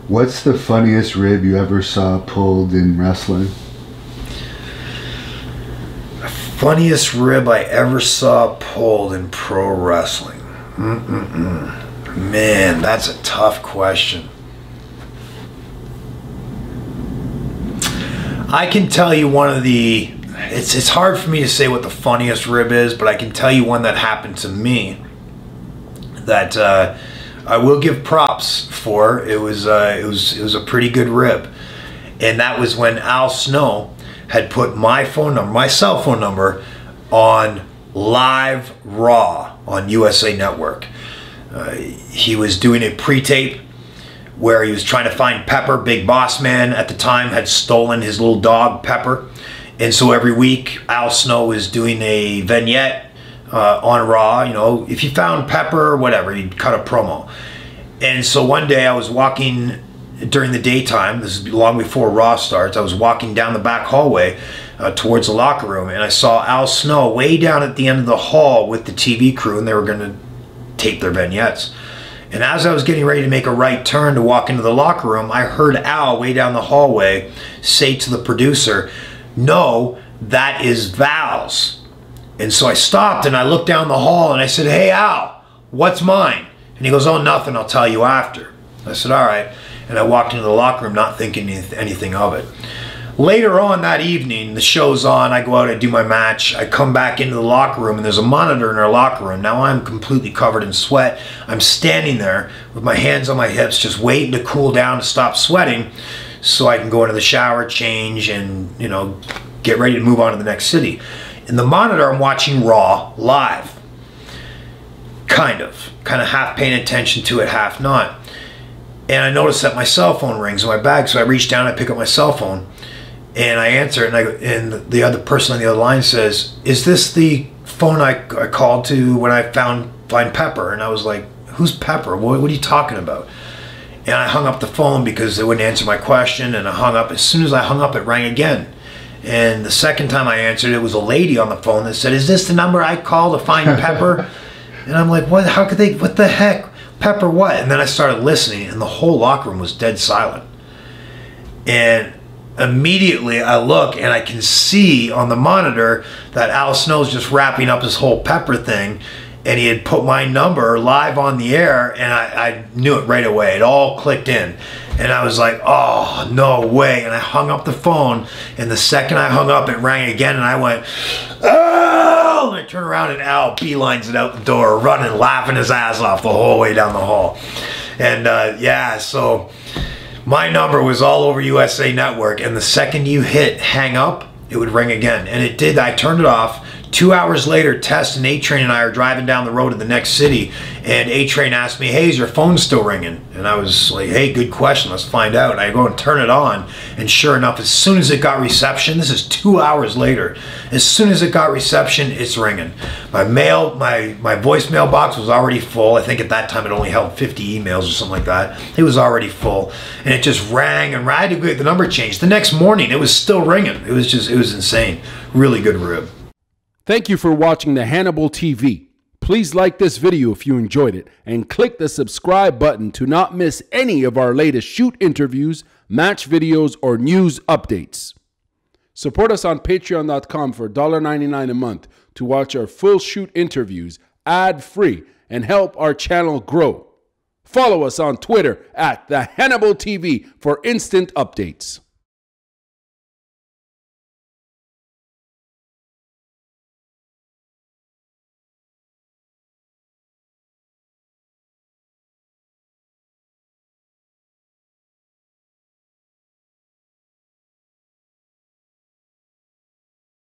What's the funniest rib you ever saw pulled in wrestling? The funniest rib I ever saw pulled in pro wrestling. Man, that's a tough question. I can tell you one of the... It's hard for me to say what the funniest rib is, but I can tell you one that happened to me that I will give props for. It was a pretty good rib, and that was when Al Snow had put my phone number, my cell phone number, on Live Raw on USA Network. He was doing a pre-tape where he was trying to find Pepper. Big Boss Man at the time had stolen his little dog Pepper. And so every week, Al Snow was doing a vignette on Raw. You know, if you found Pepper or whatever, he'd cut a promo. And so one day I was walking during the daytime, this is long before Raw starts, I was walking down the back hallway towards the locker room, and I saw Al Snow way down at the end of the hall with the TV crew, and they were going to tape their vignettes. And as I was getting ready to make a right turn to walk into the locker room, I heard Al way down the hallway say to the producer, "No, that is Val's." And so I stopped and I looked down the hall and I said, "Hey Al, what's mine?" And he goes, "Oh, nothing, I'll tell you after." I said, "All right." And I walked into the locker room not thinking anything of it. Later on that evening, the show's on, I go out, I do my match, I come back into the locker room and there's a monitor in our locker room. Now I'm completely covered in sweat. I'm standing there with my hands on my hips, just waiting to cool down to stop sweating so I can go into the shower, change, and, you know, get ready to move on to the next city. In the monitor, I'm watching Raw live. Kind of half paying attention to it, half not. And I noticed that my cell phone rings in my bag, so I reach down, I pick up my cell phone, and I answer it, and the other person on the other line says, "Is this the phone I called to when I find Pepper?" And I was like, "Who's Pepper? What are you talking about?" And I hung up the phone because they wouldn't answer my question, and I hung up. As soon as I hung up, it rang again. And the second time I answered, it was a lady on the phone that said, "Is this the number I called to find Pepper?" And I'm like, "What? How could they? What the heck? Pepper what?" And then I started listening, and the whole locker room was dead silent. And immediately I look, and I can see on the monitor that Al Snow's just wrapping up his whole Pepper thing, and he had put my number live on the air, and I knew it right away. It all clicked in. And I was like, "Oh, no way." And I hung up the phone, and the second I hung up, it rang again, and I went, "Oh!" And I turned around, and Al beelines it out the door, running, laughing his ass off the whole way down the hall. And yeah, so my number was all over USA Network, and the second you hit hang up, it would ring again. And it did. I turned it off. 2 hours later, Tess and A-Train and I are driving down the road to the next city, and A-Train asked me, "Hey, is your phone still ringing?" And I was like, "Hey, good question, let's find out." And I go and turn it on, and sure enough, as soon as it got reception, this is 2 hours later, as soon as it got reception, it's ringing. My voicemail box was already full. I think at that time it only held 50 emails or something like that. It was already full, and it just rang, and I had to get the number changed. The next morning, it was still ringing. It was insane. Really good rib. Thank you for watching the Hannibal TV. Please like this video if you enjoyed it, and click the subscribe button to not miss any of our latest shoot interviews, match videos, or news updates. Support us on patreon.com for $1.99 a month to watch our full shoot interviews ad-free and help our channel grow. Follow us on Twitter at the Hannibal TV for instant updates.